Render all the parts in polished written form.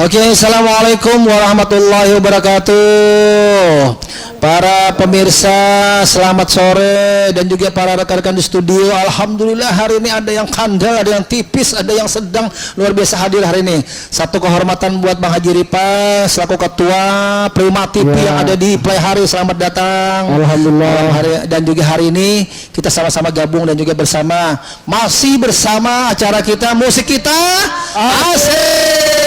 Oke, assalamualaikum warahmatullahi wabarakatuh. Para pemirsa, selamat sore, dan juga para rekan-rekan di studio. Alhamdulillah hari ini ada yang kandel, ada yang tipis, ada yang sedang, luar biasa hadir hari ini. Satu kehormatan buat Bang Haji Ripa selaku ketua Prima TV yang ada di Playhari. Selamat datang. Alhamdulillah. Dan juga hari ini kita sama-sama gabung dan juga masih bersama acara kita, musik kita asik.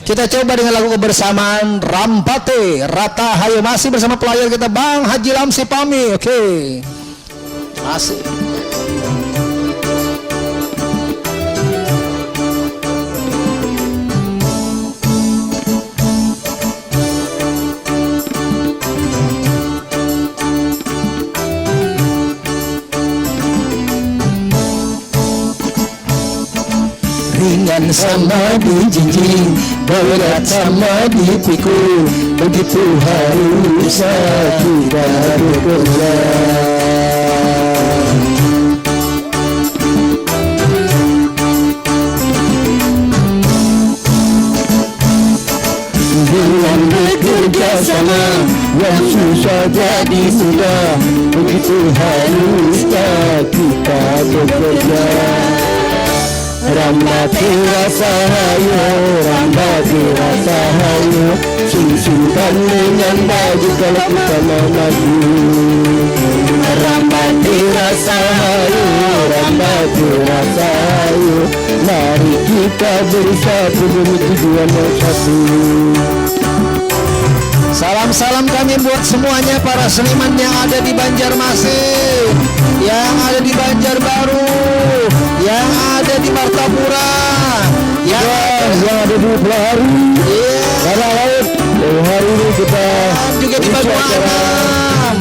Kita coba dengan lagu kebersamaan Rampate Rata Hayo, masih bersama pelayan kita Bang Haji Lamsi Pami. Oke. Masih. Ringan sama dijinjing, berat sama dipikul, begitu harusnya kita bekerja. Dengan bekerja sama, yang susah jadi mudah, begitu harusnya kita bekerja. Rambati rasa hayo, rambati rasa hayo, singsingkan dengan baju kalau kita mau maju. Rambati rasa hayo, rambati rasa hayo, mari kita bersatu demi tujuan yang satu. Salam-salam kami buat semuanya para seniman yang ada di Banjarmasin, yang ada di Banjarbaru, yang ada di Martapura, yang ada di Playhari, karena laut. Hari ini kita juga di Baguanam,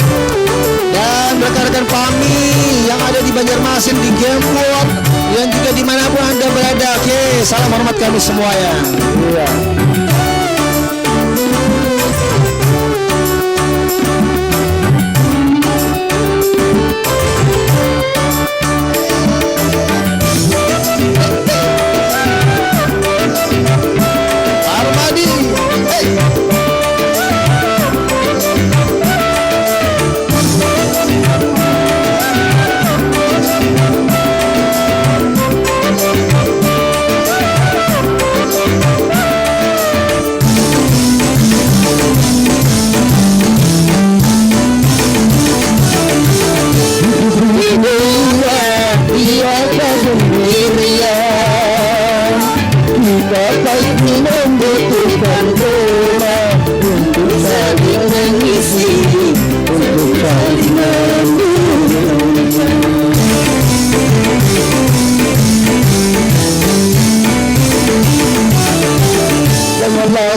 dan rekan-rekan kami yang ada di Banjarmasin, di Gempot, dan juga dimanapun Anda berada. Oke, salam hormat kami semua ya. Iya.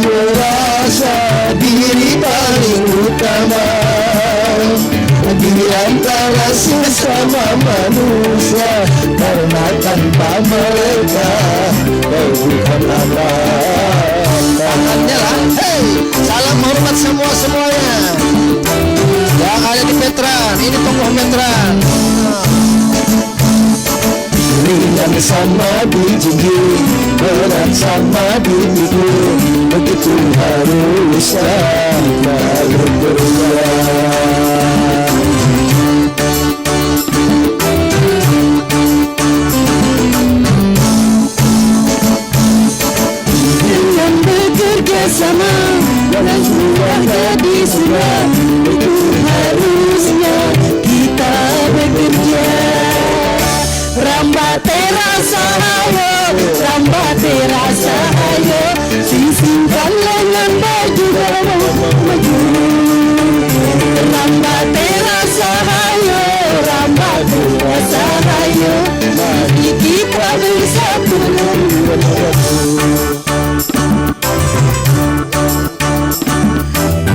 Merasa diri paling utama di antara sesama manusia, karena tanpa mereka bukan apa. Tangannya lah, hey, salam hormat semuanya yang ada di Veteran. Ini tokoh Veteran. Ringan sama dijinjing, berat sama dipikul, begitu harusnya kita bekerja. Dengan bekerja sama, yang sudah jadi sudah, begitu harusnya kita bekerja. Rambate rasa hayo, rambate rasa hayo, sisingkan lengan baju kalau maju. Rambate rasa hayo, rambate rasa hayo, mari kita bersatu.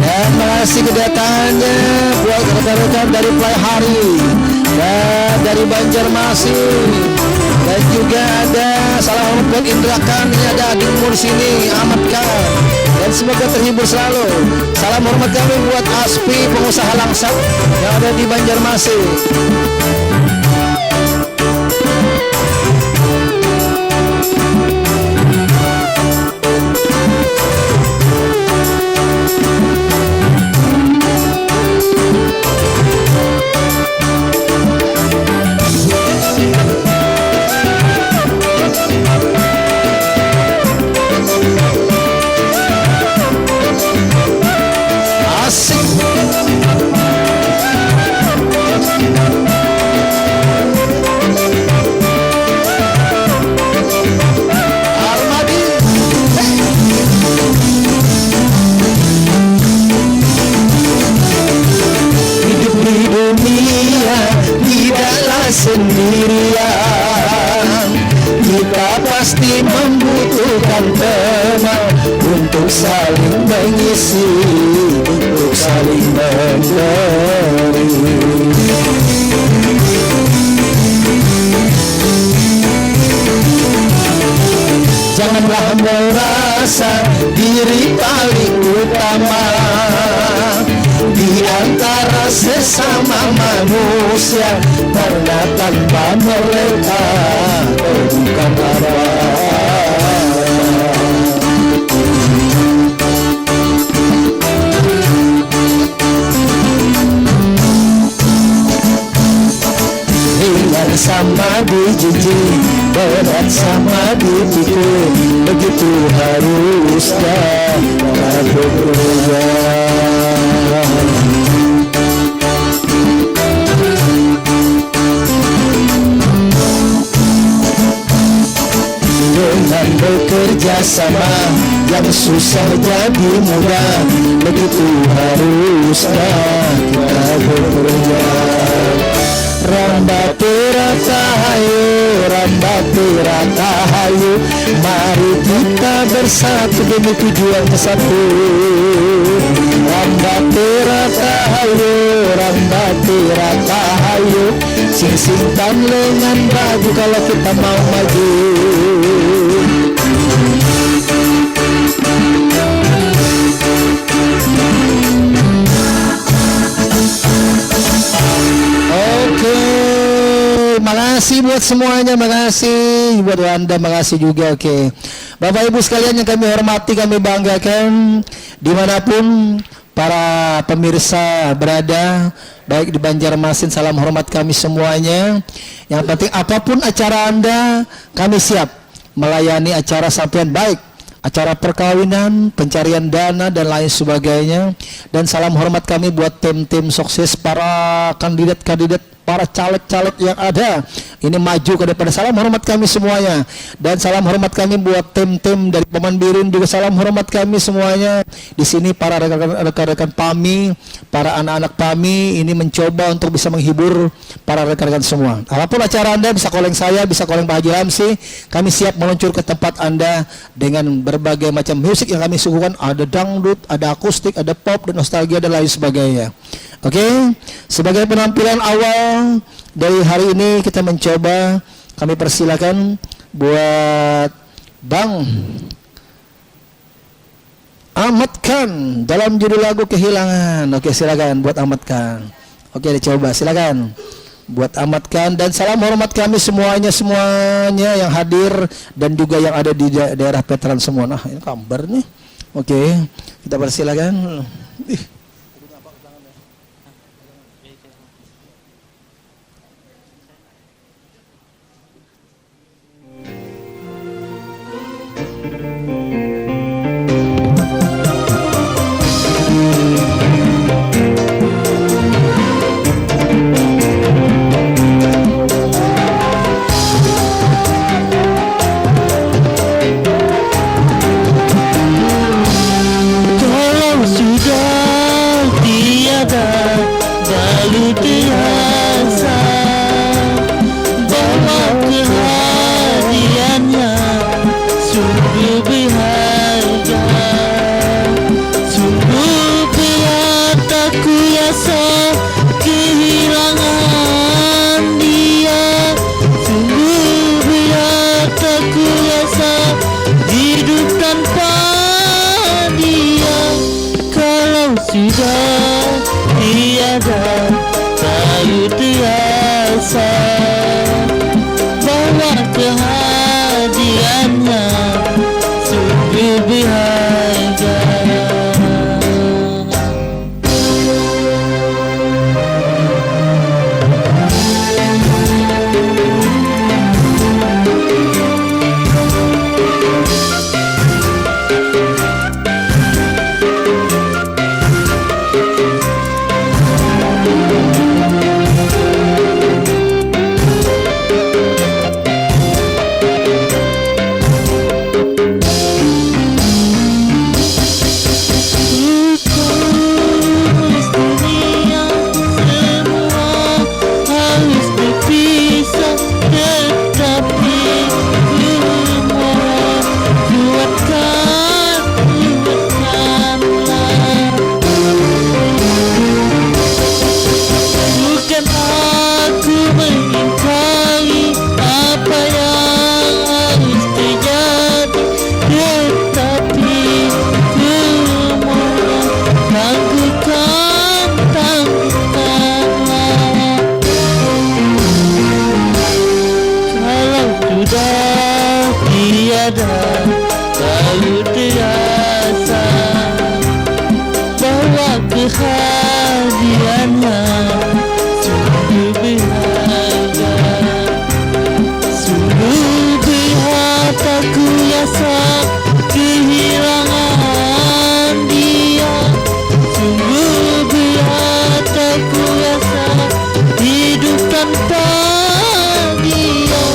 Dan masih kedatangannya buat rekan-rekan dari Playhari dan dari Banjarmasin, dan juga ada salam hormat buat Indra Khan, ini ada Adik Mur sini, Ahmad Khan, dan semoga terhibur selalu. Salam hormat kami buat Aspi, pengusaha langsat yang ada di Banjarmasin. sendirian. Kita pasti membutuhkan teman untuk saling mengisi, untuk saling memberi. Janganlah merasa diri paling utama di antara sesama manusia, karena tanpa mereka bukan apa-apa. Ringan sama dijinjing, berat sama dipikul, begitu harusnya kita bekerja. Dengan bekerja sama, yang susah jadi mudah, begitu harusnya kita bekerja. Rambatira tahayu, rambatira tahayu, mari kita bersatu demi tujuan satu. Rambatira tahayu, rambatira tahayu, sing-singkan lengan baju kalau kita mau maju. Makasih buat semuanya, makasih buat Anda, makasih juga. Oke, Bapak Ibu sekalian yang kami hormati, kami banggakan, dimanapun para pemirsa berada, baik di Banjarmasin, salam hormat kami semuanya. Yang penting apapun acara Anda, kami siap melayani acara sampean, baik acara perkawinan, pencarian dana dan lain sebagainya. Dan salam hormat kami buat tim-tim sukses, para kandidat-kandidat, para caleg-caleg yang ada ini maju ke depan. Salam hormat kami semuanya. Dan salam hormat kami buat tim-tim dari Pemandirin juga, salam hormat kami semuanya. Di sini para rekan-rekan PAMI, para anak-anak PAMI ini mencoba untuk bisa menghibur para rekan-rekan semua. Apapun acara Anda, bisa calling saya, bisa calling Pak Haji Ramsi, kami siap meluncur ke tempat Anda dengan berbagai macam musik yang kami suguhkan. Ada dangdut, ada akustik, ada pop, dan nostalgia dan lain sebagainya. Oke, sebagai penampilan awal dari hari ini kita mencoba, kami persilakan buat Bang Ahmad Khan dalam judul lagu Kehilangan. Oke, silakan buat Ahmad Khan. Oke, dicoba, silakan buat Ahmad Khan. Dan salam hormat kami semuanya yang hadir dan juga yang ada di daerah Veteran semua. Nah, ini kabar nih. Oke, kita persilakan. dengannya sungguh berharga. Sungguh berat aku rasa kehilangan dia. Sungguh berat aku rasa hidup tanpa dia.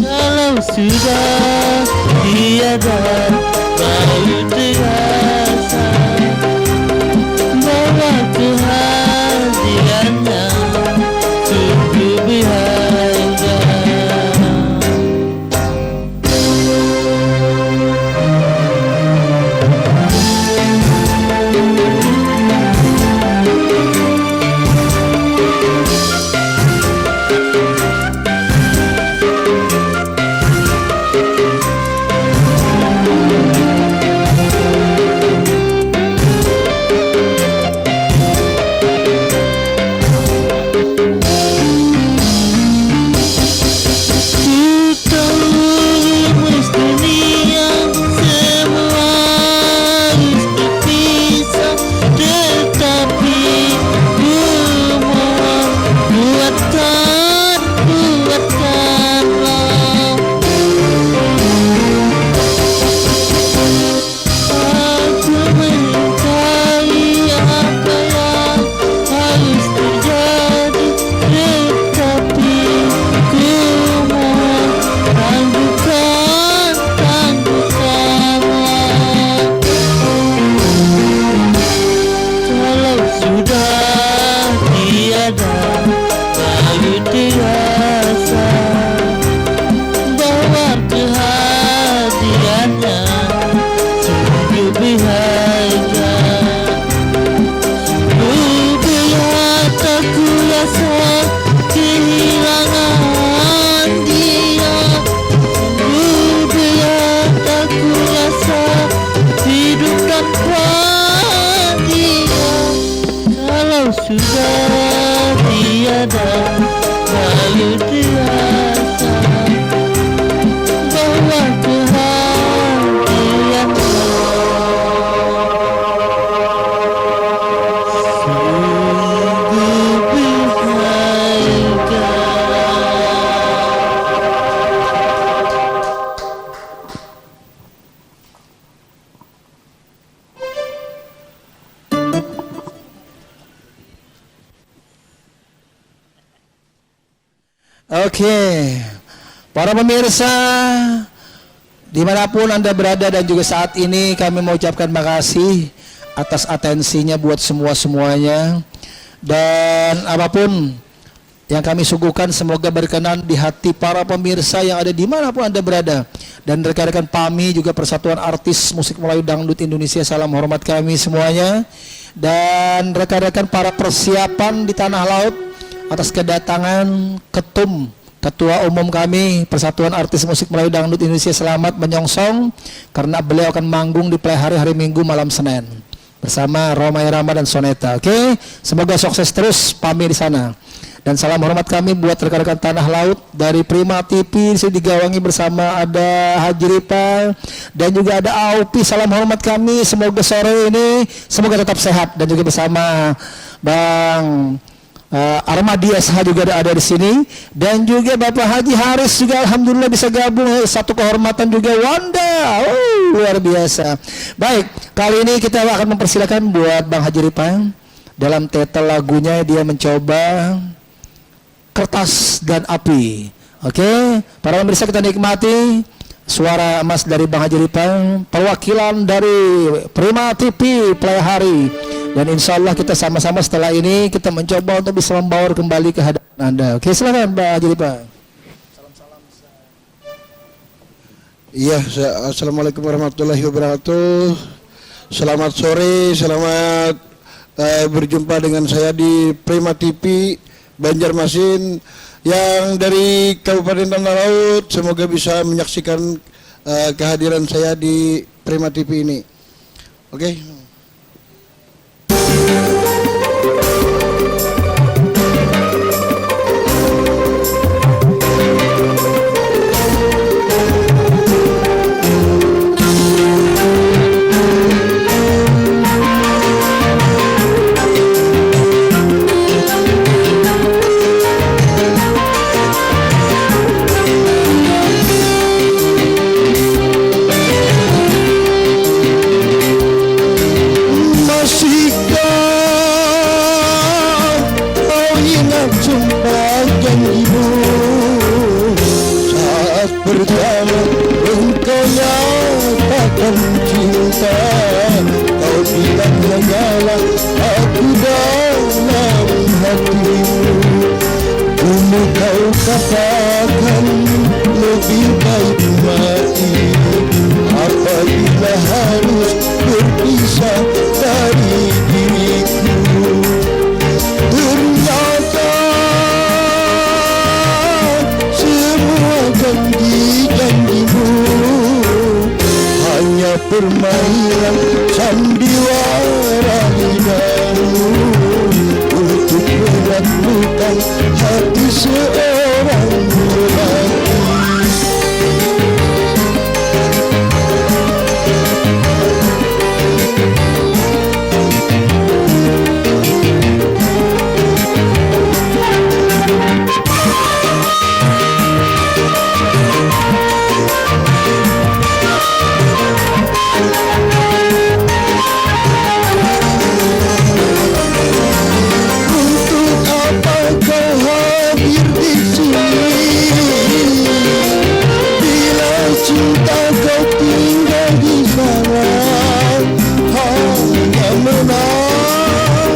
Kalau sudah tiada baru terasa bahwa kehadirannya sungguh berharga. Sudah tiada baru terasa bahwa kehadiran sungguh berharga. Oke, para pemirsa dimanapun Anda berada dan juga saat ini kami mau ucapkan makasih atas atensinya buat semua-semuanya. Dan apapun yang kami suguhkan semoga berkenan di hati para pemirsa yang ada dimanapun Anda berada. Dan rekan-rekan PAMI juga Persatuan Artis Musik Melayu Dangdut Indonesia, salam hormat kami semuanya. Dan rekan-rekan para persiapan di tanah laut atas kedatangan Ketua Umum kami Persatuan Artis Musik Melayu Dangdut Indonesia, selamat menyongsong karena beliau akan manggung di Playhari hari Minggu malam Senin bersama Romai Rama dan Soneta. Oke, semoga sukses terus PAMI di sana. Dan salam hormat kami buat rekan-rekan tanah laut dari Prima TV, di digawangi bersama ada Haji Ripa dan juga ada Aupi. Salam hormat kami, semoga sore ini semoga tetap sehat, dan juga bersama Bang Armadi SH juga ada di sini, dan juga Bapak Haji Haris juga alhamdulillah bisa gabung. Satu kehormatan juga Wanda, luar biasa. Baik, kali ini kita akan mempersilakan buat Bang Haji Ripang dalam titel lagunya dia mencoba Kertas dan Api. Oke, para pemirsa kita nikmati suara emas dari Bang Haji Ripang, perwakilan dari Prima TV Playhari. Dan insya Allah kita sama-sama setelah ini kita mencoba untuk bisa membawa kembali ke hadapan Anda. Oke, silakan Pak Haji Ripang. Iya, assalamualaikum warahmatullahi wabarakatuh. Selamat sore, selamat berjumpa dengan saya di Prima TV Banjarmasin yang dari Kabupaten Tanah Laut. Semoga bisa menyaksikan kehadiran saya di Prima TV ini. Oke. ingat sumpah janjimu saat pertama engkau nyatakan cinta. Kau bilang hanyalah aku dalam hatimu. Dulu kau katakan lebih baik mati apabila harus berpisah dari diriku. Ternyata semua janji-janjimu hanya permainan sandiwara lidahmu untuk menaklukkan hati seorang lelaki. Cinta kau tinggal di sana hanya menambah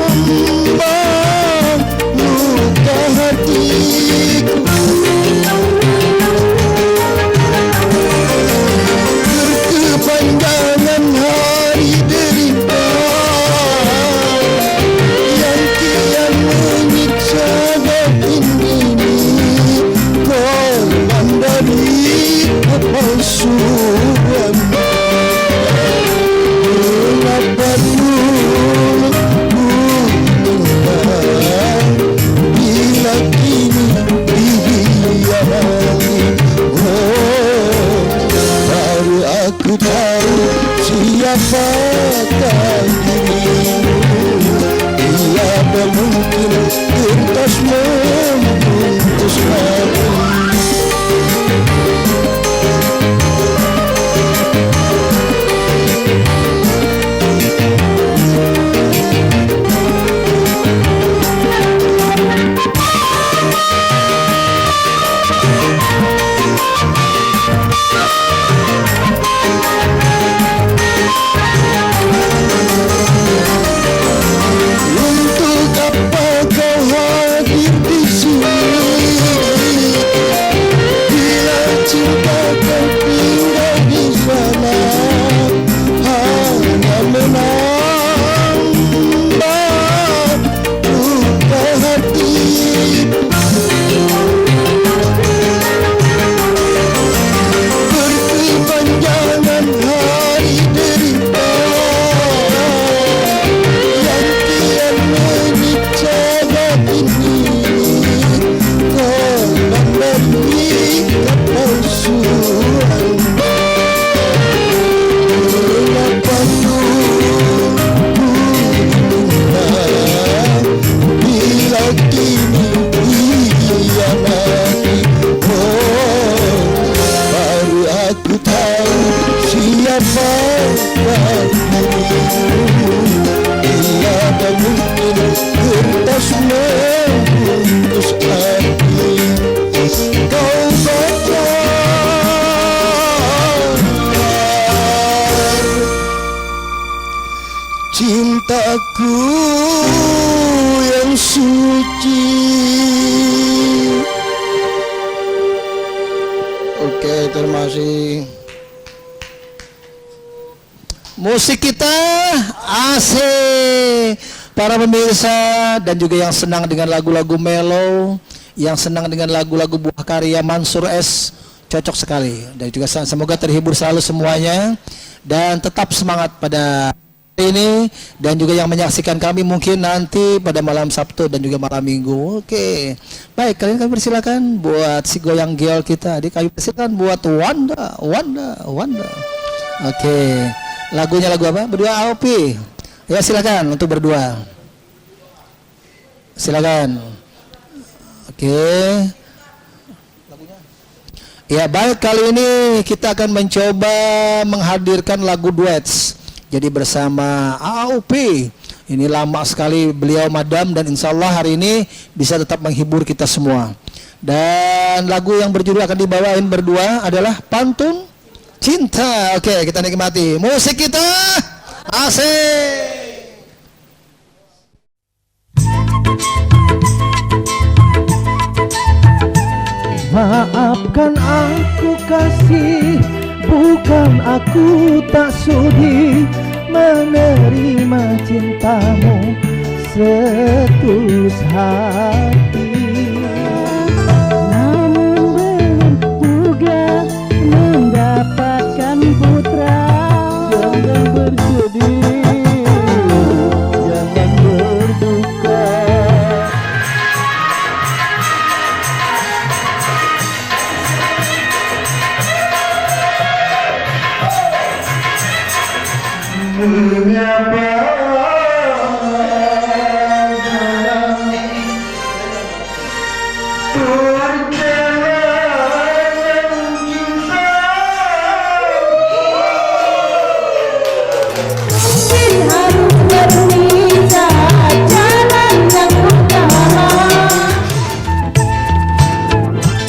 luka hatiku. Berkepanjangan hari derita yang kian menyiksa batin ini, korban dari kepalsuan. Mengapa dulu ku tinggal bila kini dihianati. Oh, baru aku tahu siapakah dirimu. Tiada mungkin kertas membungkus hati. Untuk apa kau hadir di sini bila cinta kau tinggal di sana hanya menambah luka hati. Berkepanjangan hari derita yang kian menyiksa batin ini, korban dari kepalsuan. Mengapa dulu ku tinggal bila kini dihianati. Oh, baru aku tahu siapakah dirimu. Tiada mungkin kertas membungkus hati. Kau bakar cintaku yang suci. Oke, terima kasih. Musik kita asik. Para pemirsa dan juga yang senang dengan lagu-lagu mellow, yang senang dengan lagu-lagu buah karya Mansur S, cocok sekali. Dan juga semoga terhibur selalu semuanya dan tetap semangat pada hari ini. Dan juga yang menyaksikan kami mungkin nanti pada malam Sabtu dan juga malam Minggu. Oke, baik, kalian kami persilakan buat si goyang gel kita. Adik kami persilakan buat Wanda. Oke. Lagunya lagu apa? Berdua AOP. Ya, silakan untuk berdua. Silakan. Oke. Lagunya. Ya, baik, kali ini kita akan mencoba menghadirkan lagu duets. Jadi bersama AOP Ini lama sekali beliau madam, dan insya Allah hari ini bisa tetap menghibur kita semua. Dan lagu yang berjudul akan dibawain berdua adalah Pantun Cinta. Oke, kita nikmati musik kita. Asik. Maafkan aku kasih, bukan aku tak sudi menerima cintamu setulus hati. Namun belum juga mendapatkan putra. Jangan bersedih, jangan berduka.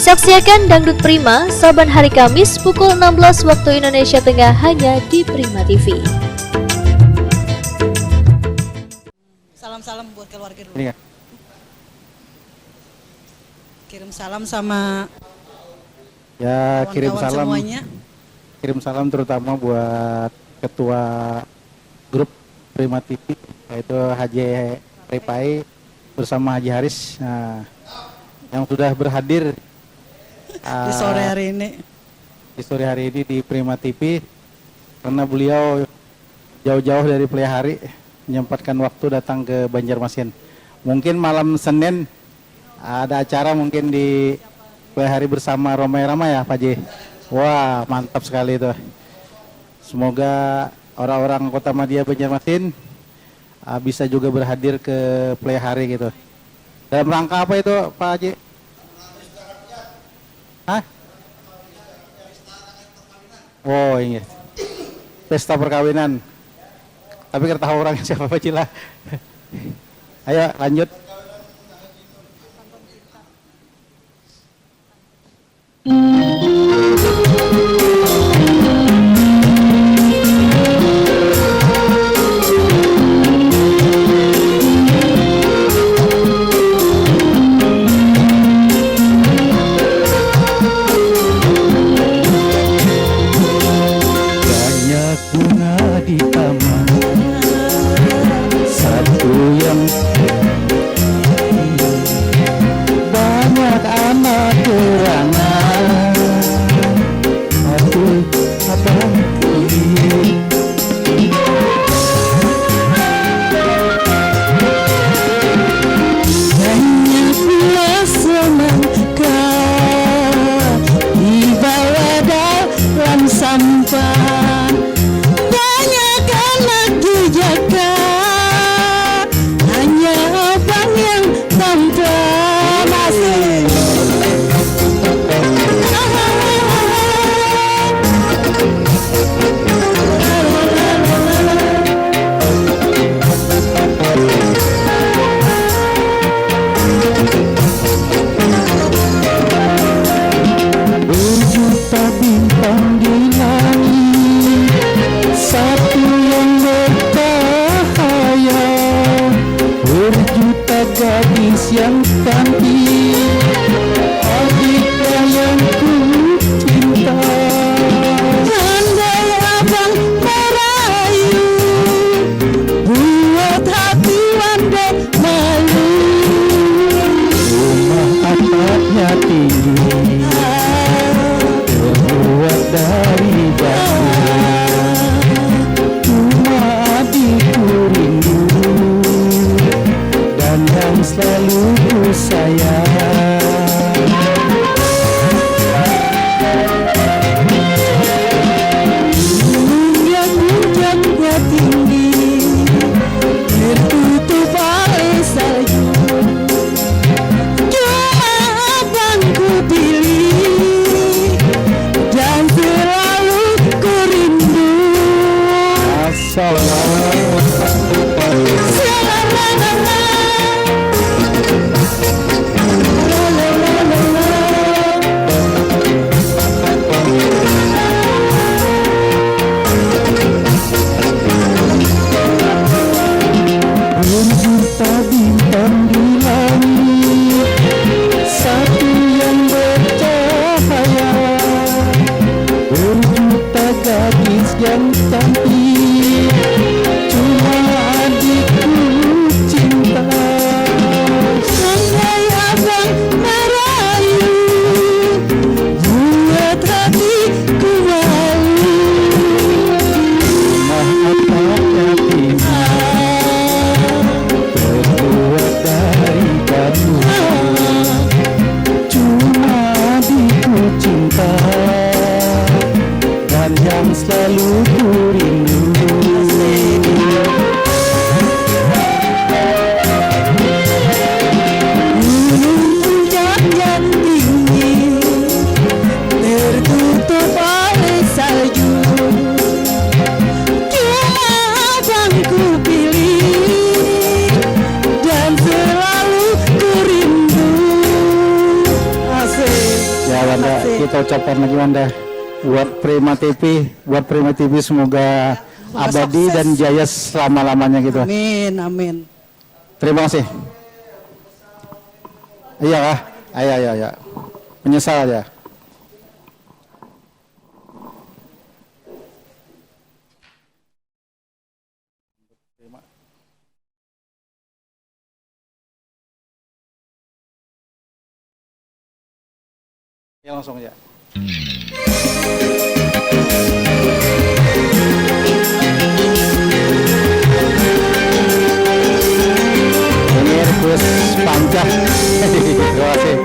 Saksikan Dangdut Prima saban hari Kamis pukul 16 waktu Indonesia Tengah hanya di Prima TV. Salam-salam buat keluarga dulu. Iya. Kirim salam sama Ya, kirim kawan-kawan salam. semuanya. Kirim salam terutama buat ketua grup Prima TV, yaitu Haji Repai bersama Haji Haris, yang sudah berhadir Di sore hari ini. di sore hari ini di Prima TV, karena beliau jauh-jauh dari Pelihari menyempatkan waktu datang ke Banjarmasin. Mungkin malam Senin ada acara mungkin di Pelihari bersama Romai Rama ya Pak Ji. Wah, mantap sekali itu. Semoga orang-orang Kota Madia Banjarmasin bisa juga berhadir ke Pelihari gitu. Dalam rangka apa itu Pak Haji? Hah? Oh iya, pesta perkawinan. Tapi kita tahu orangnya siapa Pak Cila. Ayo lanjut. Banyak bunga di taman, satu yang banyak anak gerangan, satu abang ini. Hanya pula semangka dibawa dalam sampan. Banyak anak dijaka, hanya abang yang tampan. Asik. Berjuta bintang di langit, satu yang bercahaya. Berjuta gadis yang cantik, adiklah yang ku cinta. Andai abang merayu, buat hati Wanda malu. Rumah atapnya tinggi, terbuat dari batu. Cuma adikku rindu, dan yang selalu ku sayang. Yang puncaknya tinggi, tertutup oleh salju. Cuma abangku pilih, dan selalu ku rindu. Assalamualaikum. kita ucapkan lagi Wanda buat Prima TV semoga abadi sukses. dan jaya selama-lamanya gitu. Amin, amin. Terima kasih. Iya kah? Iya. Menyesal ya. Ya langsung aja. Ini request panjang. Terima kasih.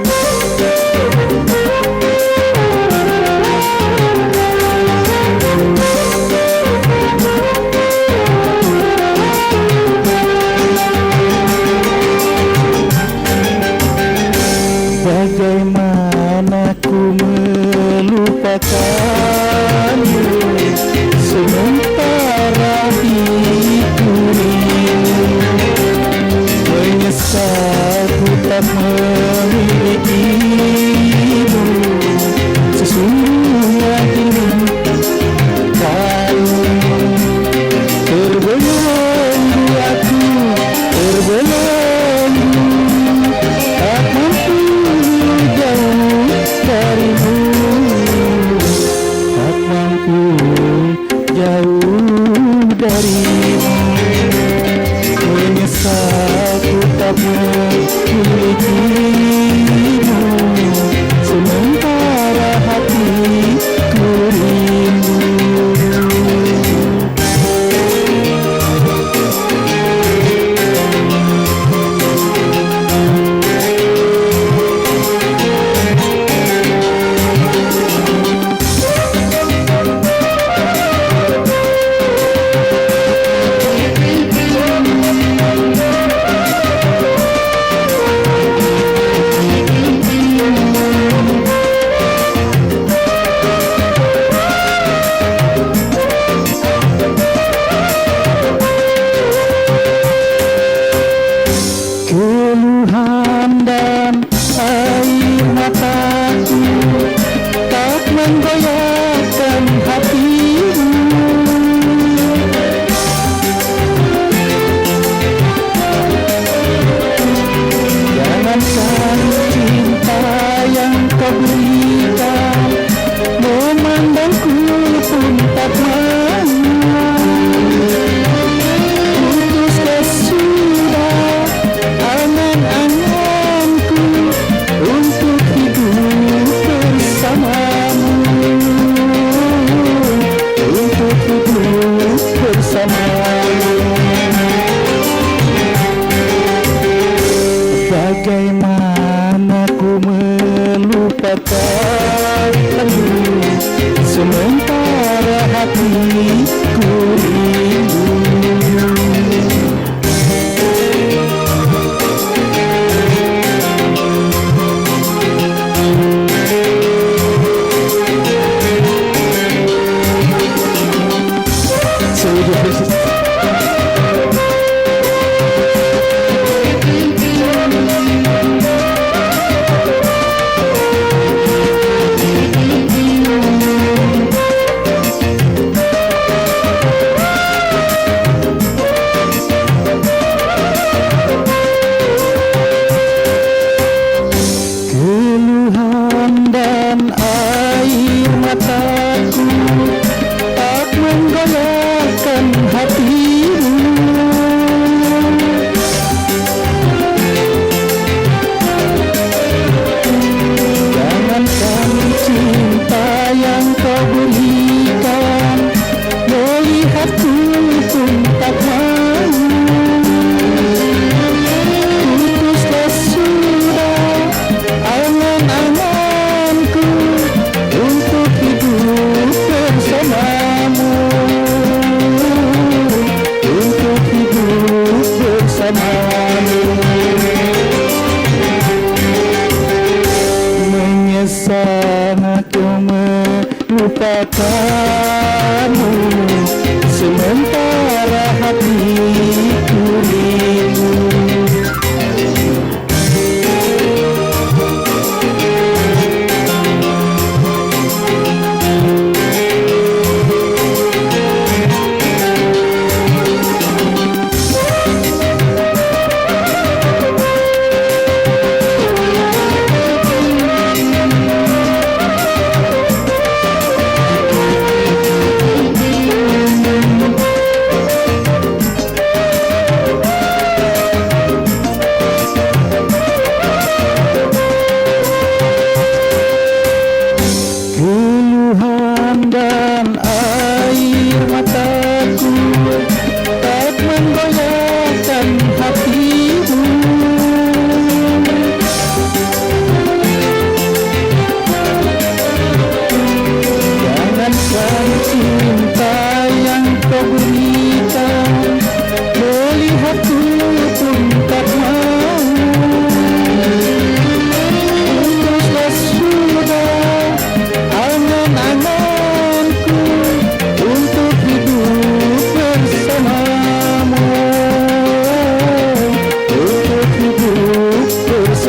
Bagaimana ku melupakanmu sementara hidupku menyesal ku tak memilikimu sesungguhnya ini kamu terbelenggu aku terbelenggu tak mampu jauh darimu tak mampu jauh darimu menyesal ku tak memilikimu sementara hatiku rindu. Keluhan dan air mataku tak menggoyahkan hatimu. Jangankan cinta yang kau berikan, memandangku pun tak mau. Putuslah sudah angan-anganku untuk hidup bersamamu, untuk hidup bersamamu. Bagaimana ku melupakanmu sementara hatiku rindu.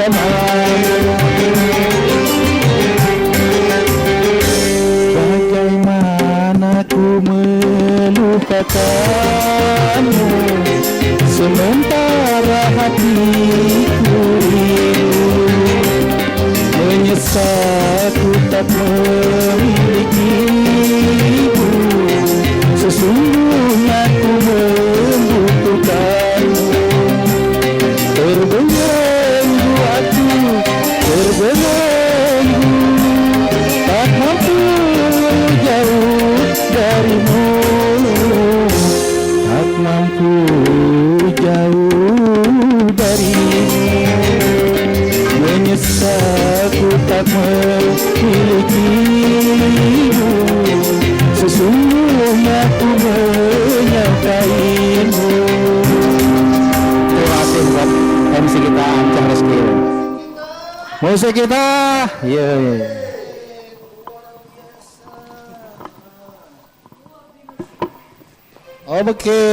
bersamamu. Bagaimana ku melupakanmu, sementara hatiku rindu. Menyesal ku tak memilikimu, sesungguhnya ku membutuhkanmu. Terbelenggu aku, terbelenggu, tak mampu jauh darimu, tak mampu jauh darimu. Menyesal ku tak memilikimu, sesungguhnya ku menyangkaimu. Terima kasih buat MC kita Ancah Reski. Musik kita, iya. Oke,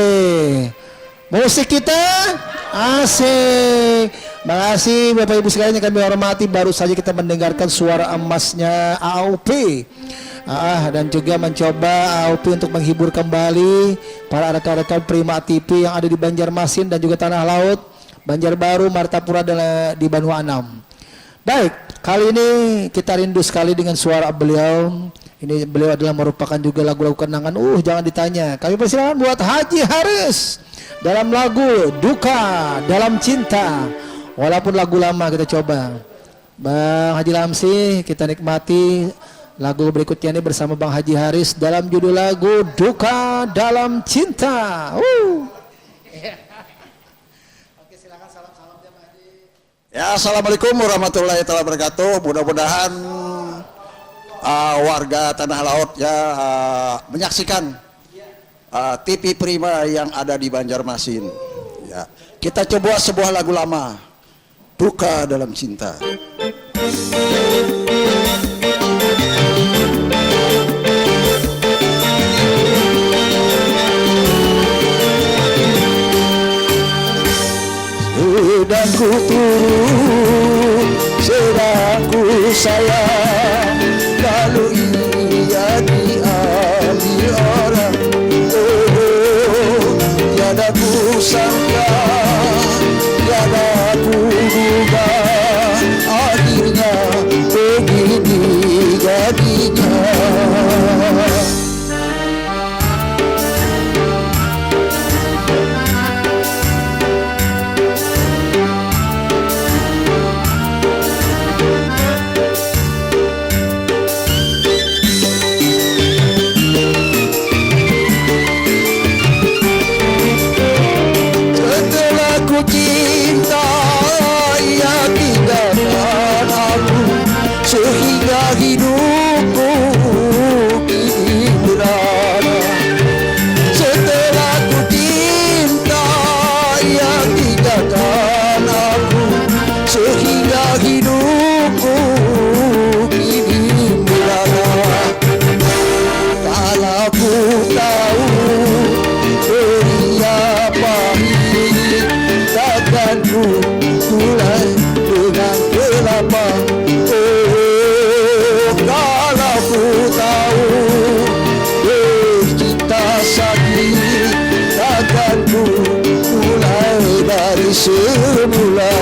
musik kita asik. Makasih Bapak Ibu sekalian yang kami hormati. Baru saja kita mendengarkan suara emasnya AOP, dan juga mencoba AOP untuk menghibur kembali para rekan-rekan Prima TV yang ada di Banjarmasin dan juga Tanah Laut, Banjarbaru, Martapura dan di Banu Anam. Baik, kali ini kita rindu sekali dengan suara beliau. Ini beliau adalah merupakan juga lagu-lagu kenangan. Jangan ditanya. Kami persilakan buat Haji Haris dalam lagu Duka Dalam Cinta. Walaupun lagu lama kita coba. Bang Haji Lamsi, kita nikmati lagu berikutnya ini bersama Bang Haji Haris dalam judul lagu Duka Dalam Cinta. Oke, silakan salam-salamnya Pak Haji. Ya, assalamualaikum warahmatullahi wabarakatuh. Mudah-mudahan warga Tanah Laut ya menyaksikan TV Prima yang ada di Banjarmasin. Ya, kita coba sebuah lagu lama, Duka Dalam Cinta. Sedang ku turun, sedang ku sayang, lalu ia diambil orang. Tiada ku sangka, tiada ku duga, akhirnya begini jadinya. Sehingga hidupku kini berada. Setelah ku cinta, ia tinggalkan aku. Sehingga hidupku kini berada. Kalau ku tahu dia pahit, takkan ku mulai dengan kelapa. Kalau ku tahu cinta sakit, takkan ku mulai dari semula.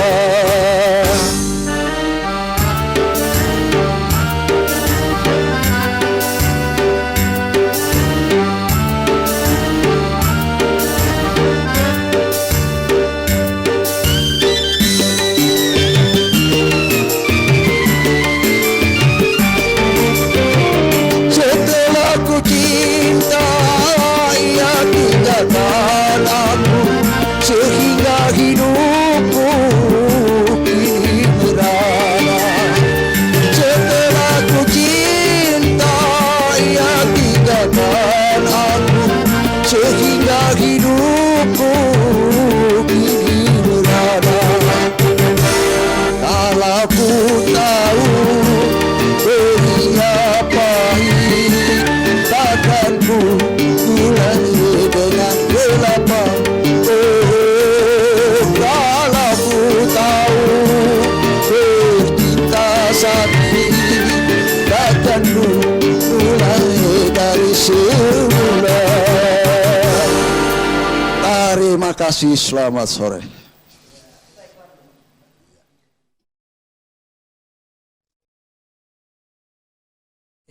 kasih, selamat sore.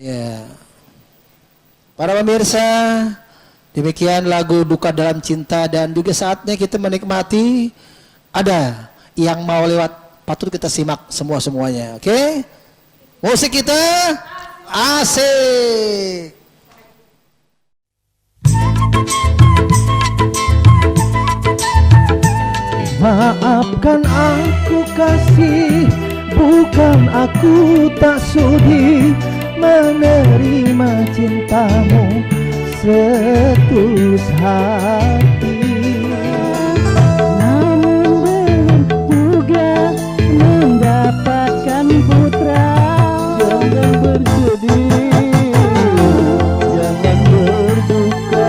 Ya, para pemirsa, demikian lagu Duka Dalam Cinta, dan juga saatnya kita menikmati ada yang mau lewat, patut kita simak semuanya. Oke? Musik kita asik. Maafkan aku kasih, bukan aku tak sudi menerima cintamu setulus hati. Namun belum juga mendapatkan putra. Jangan bersedih, jangan berduka.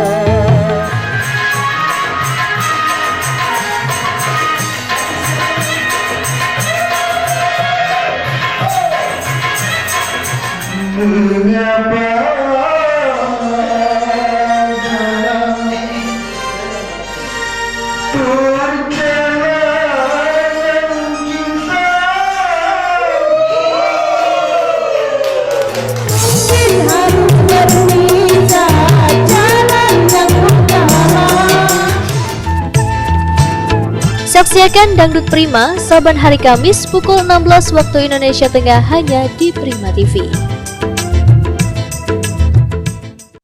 Saksikan Dangdut Prima saban hari Kamis pukul 16 waktu Indonesia Tengah hanya di Prima TV.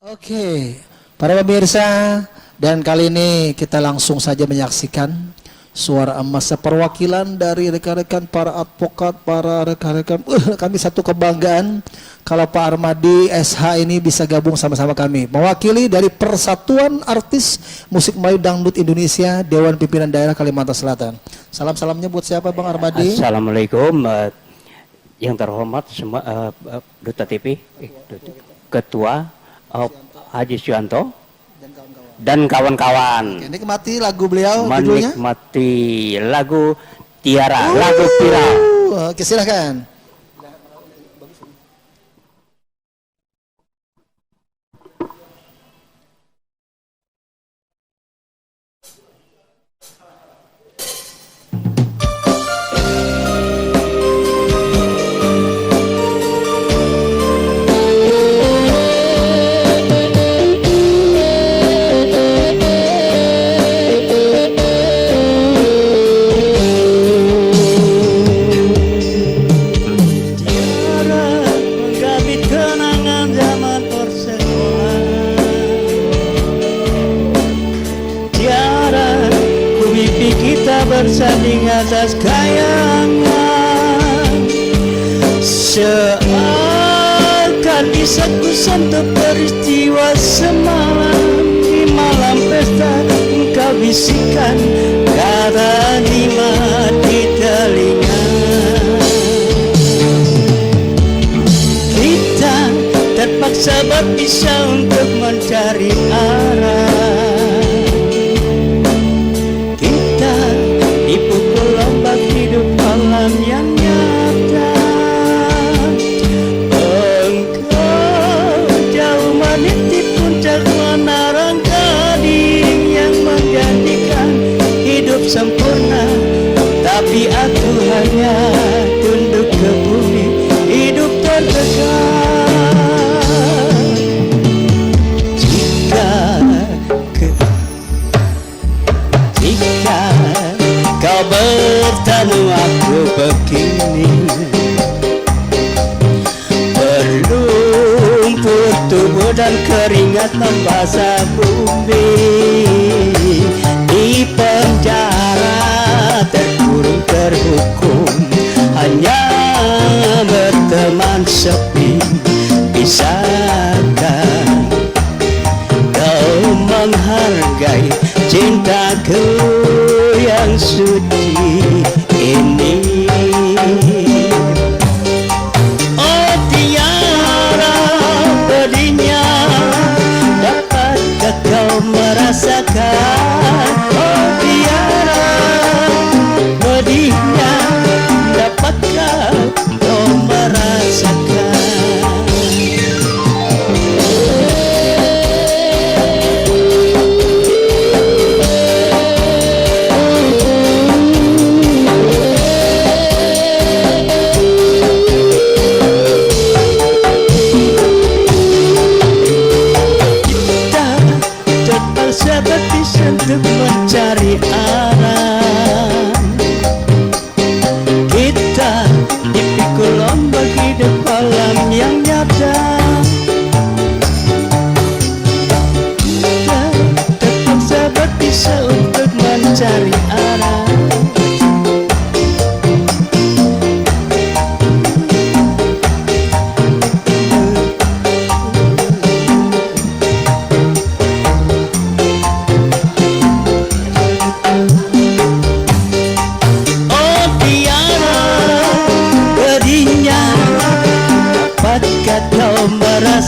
Oke, para pemirsa, dan kali ini kita langsung saja menyaksikan suara emas perwakilan dari rekan-rekan para advokat, para rekan-rekan. Kami satu kebanggaan kalau Pak Armadi SH ini bisa gabung sama-sama kami, mewakili dari Persatuan Artis Musik Melayu Dangdut Indonesia, Dewan Pimpinan Daerah Kalimantan Selatan. Salam-salamnya buat siapa, Bang Armadi? Assalamualaikum, yang terhormat semua Duta TV, Ketua Haji Suyanto dan kawan-kawan. Nikmati lagu beliau, judulnya? Menikmati lagu Tiara, lagu viral. Oke, silahkan. bersanding atas kayangan, seakan bisa ku sentuh peristiwa semalam. Di malam pesta engkau bisikan kata nikmat di telinga. Kita terpaksa berpisah untuk mencari arah. Yang nyata, engkau jauh meniti puncak menara gading yang menjanjikan hidup sempurna, tapi aku hanya tunduk ke bumi, hidup tertekan. Jika kau bertemu aku begini, berlumpur tubuh dan keringat membasah bumi, di penjara terkurung terhukum, hanya berteman sepi. Bisakah kau menghargai cintaku yang suci ini? Oh tiara pedihnya, dapatkah kau merasakan? Oh tiara pedihnya, dapatkah kau merasakan?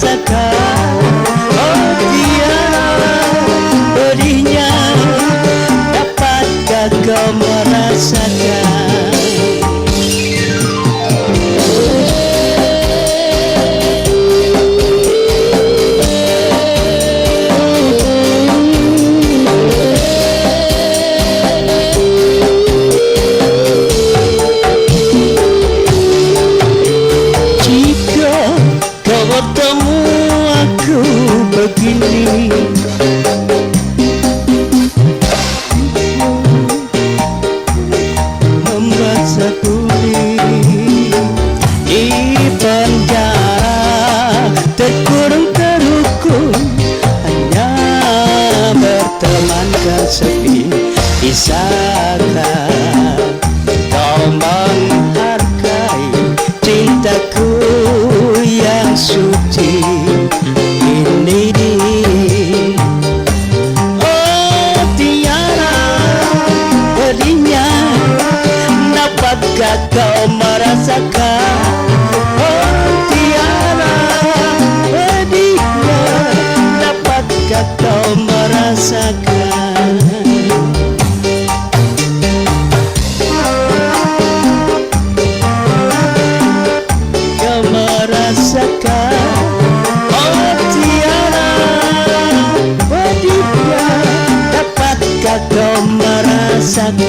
merasakan, oh tiada pedihnya, dapatkah kau merasakan? Jika kau bertemu aku begini, membaca tulis di penjara, terkurung hanya bertemankan sepi. Bisakah kau menghargai cintaku yang suci ini? Oh tiada pedihnya, dapatkah kau merasakan? Oh tiada pedihnya, dapatkah kau merasakan? Kau merasakan, oh tiada pedihnya, dapatkah kau merasakan?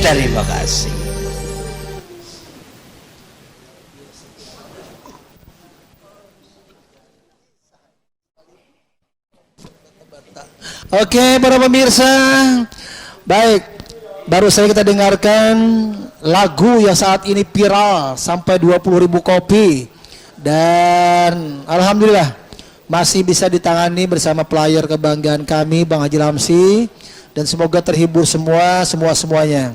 Terima kasih. Oke para pemirsa, baik, baru saja kita dengarkan lagu yang saat ini viral sampai 20.000 kopi, dan alhamdulillah masih bisa ditangani bersama player kebanggaan kami Bang Haji Lamsi, dan semoga terhibur semuanya.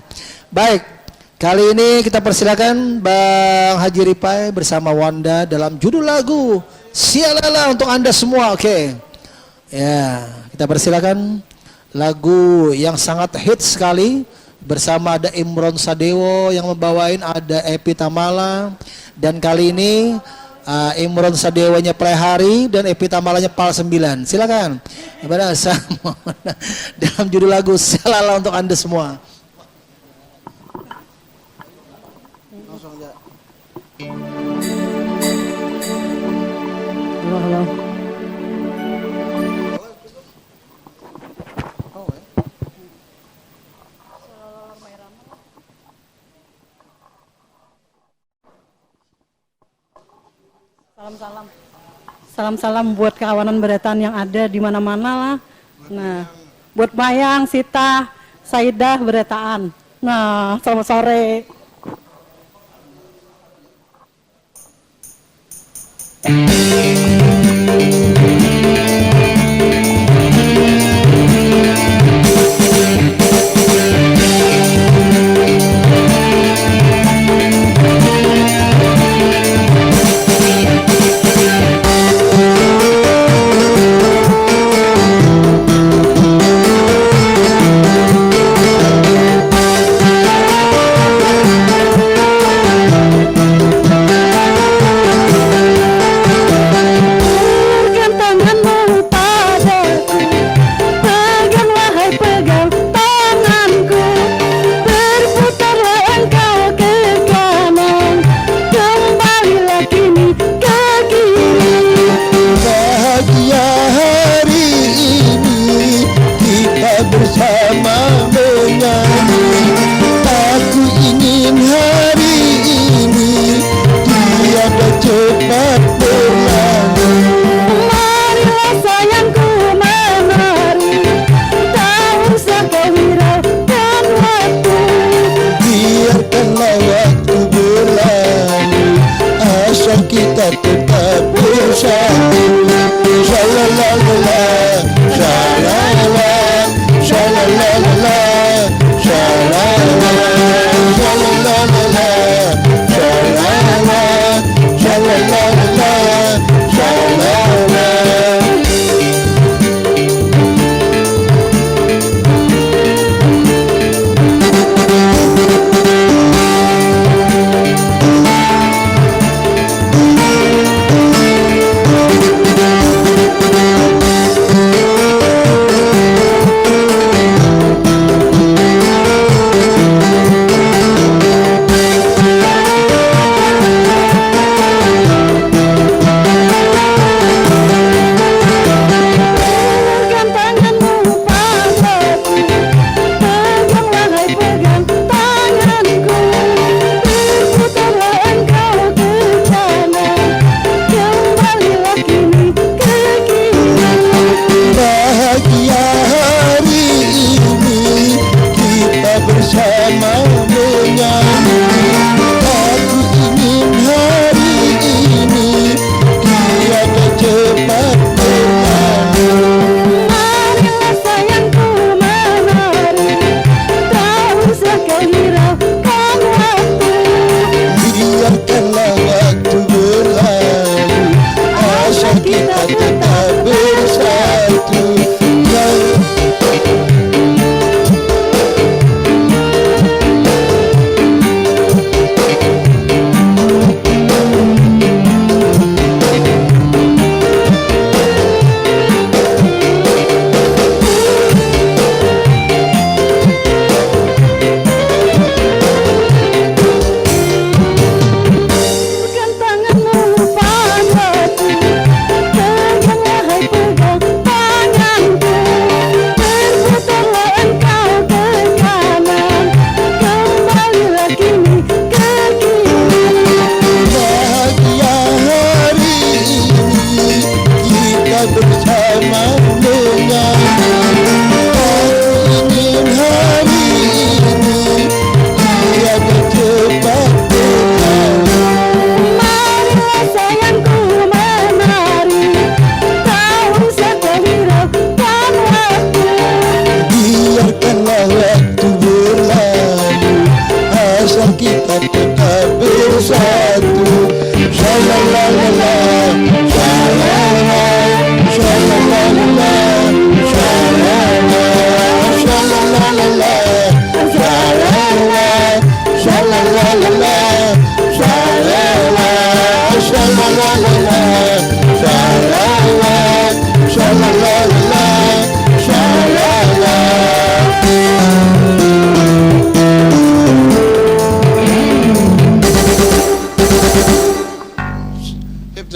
Baik, kali ini kita persilakan Bang Haji Ripai bersama Wanda dalam judul lagu Sialala untuk Anda semua. Oke. Ya, kita persilakan lagu yang sangat hits sekali, bersama ada Imron Sadewo yang membawain, ada Epi Tamala, dan kali ini Imron Sadewonya Play Hari dan Epi Tamalanya Pal 9. Silakan. Dalam judul lagu Sialala untuk Anda semua. Halo. Salam-salam buat kawanan Beretan yang ada di mana-mana lah. Nah, buat Mayang, Sita, Saidah Beretaan. Nah, selamat sore.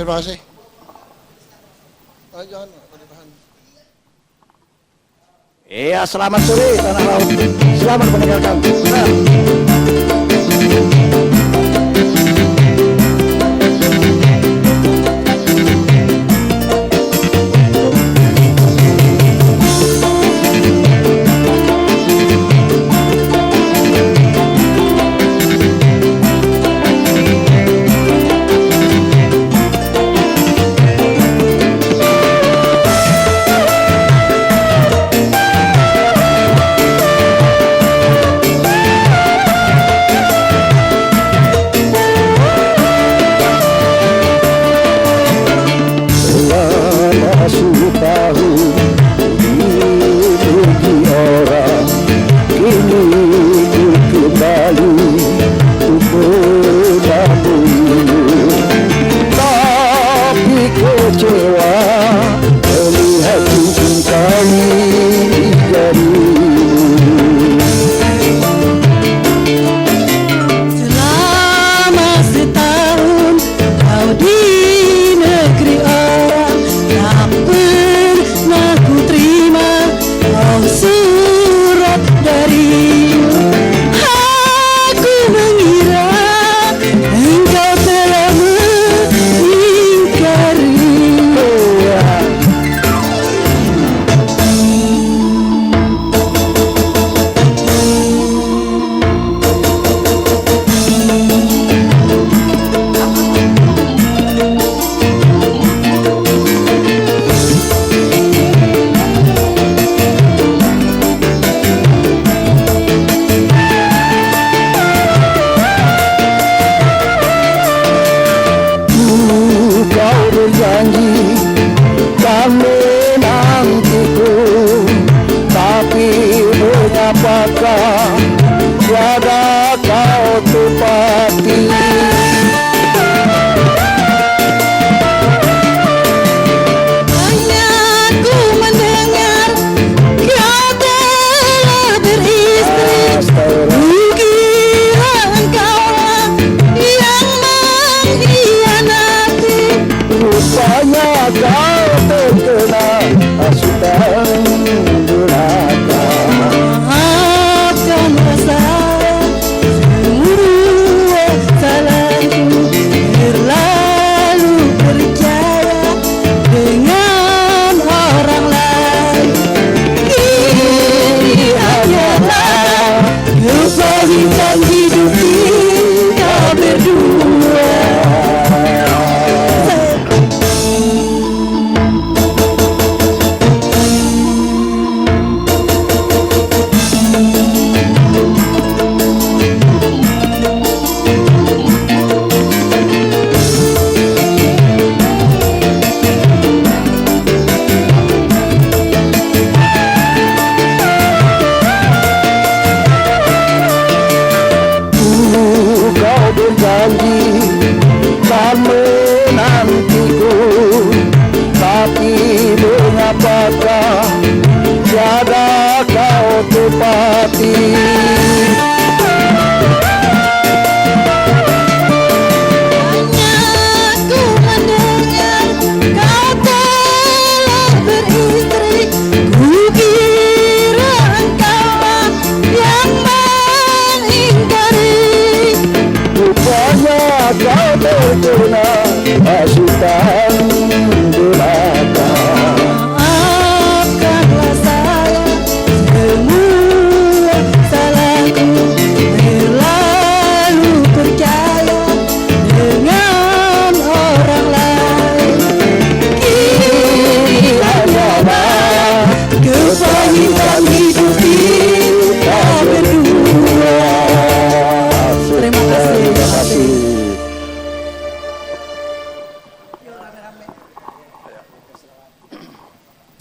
terima kasih. Jangan, tahan. Iya, selamat sore tanah laut. Selamat meninggalkan.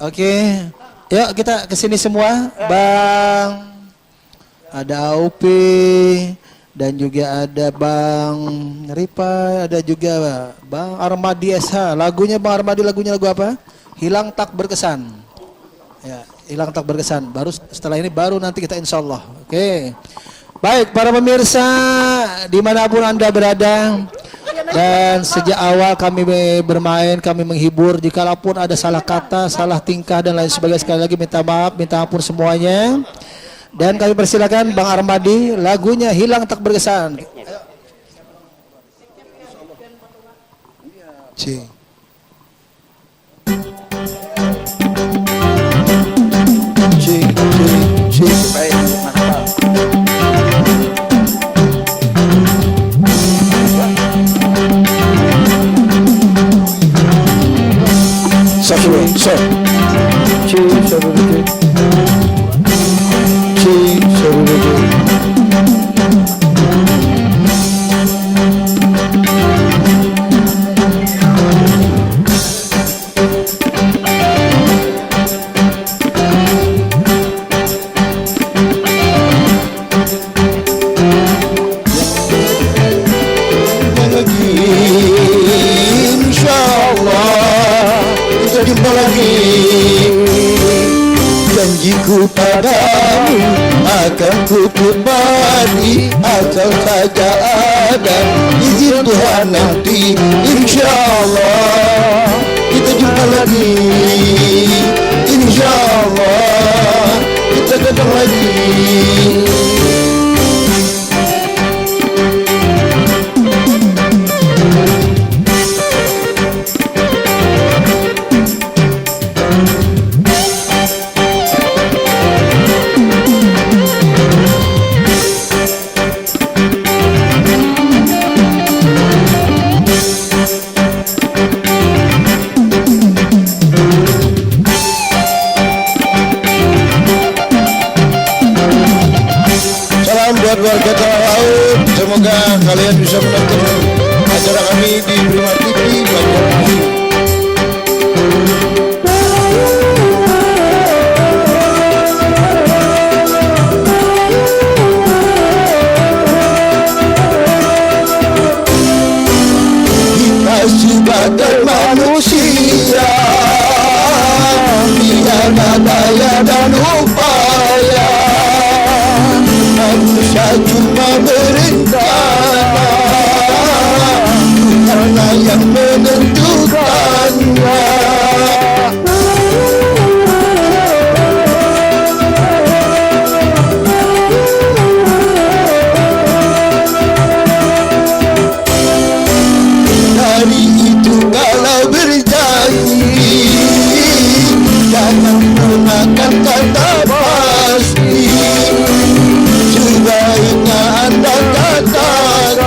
Oke, yuk kita kesini semua, Bang. Ada Aupi dan juga ada Bang Ripa, ada juga Bang Armadi SH. Lagunya Bang Armadi, lagunya lagu apa? Hilang Tak Berkesan. Ya, Hilang Tak Berkesan. Baru setelah ini baru nanti kita insya Allah. Oke. Baik, para pemirsa dimanapun Anda berada, Dan sejak awal kami bermain, kami menghibur. Jikalaupun ada salah kata, salah tingkah dan lain sebagainya, sekali lagi minta maaf, minta ampun semuanya. Dan kami persilakan Bang Armadi, lagunya Hilang Tak Berkesan. C. Baik, mantap. Jumpa lagi, janjiku padamu akan ku kembali asal saja ada izin Tuhan nanti. InsyaAllah kita jumpa lagi, InsyaAllah kita datang lagi. Buat warga Tanah Laut, semoga kalian bisa menonton acara kami di Prima TV Banjarmasin. Kita sebagai manusia, tiada daya dan upaya, manusia cuma berencana, Tuhanlah yang menentukannya. Dari itu kalau berjanji, jangan gunakan kata pasti. Sebaiknya anda katakan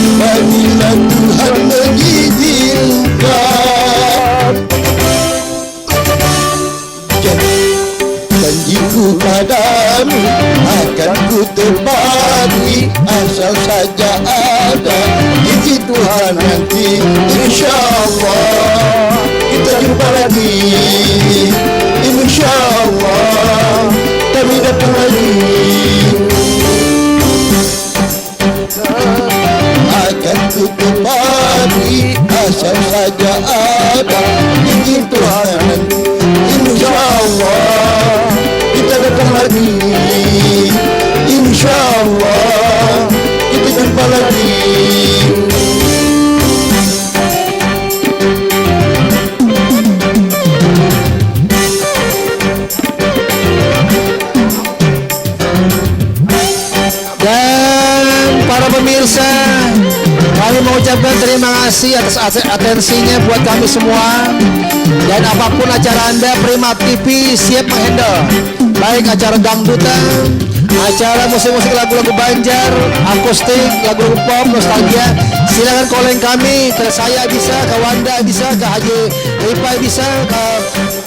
apabila Tuhan mengizinkan. Janjiku padamu akan ku tepati asal saja ada izin Tuhan nanti. InsyaAllah kita jumpa lagi, InsyaAllah kami datang lagi. Akan ku kembali asal saja ada izin Tuhan nanti. InsyaAllah kita datang lagi, InsyaAllah kita jumpa lagi. Para pemirsa, kami mengucapkan terima kasih atas atensinya buat kami semua. Dan apapun acara Anda, Prima TV siap menghandle. Baik acara dangdutan, acara musik-musik lagu-lagu Banjar, akustik, lagu-lagu pop, nostalgia. Silakan calling kami, ke saya bisa, ke Wanda bisa, ke Haji Rifai bisa, ke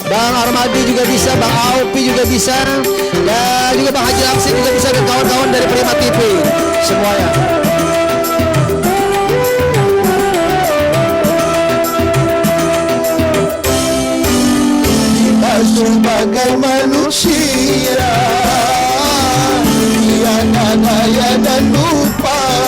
Bang Armadi juga bisa, Bang Aupi juga bisa, dan juga Bang Haji Laksik juga bisa, dan kawan-kawan dari Prima TV semuanya. Kita sebagai manusia, tiada daya dan upaya,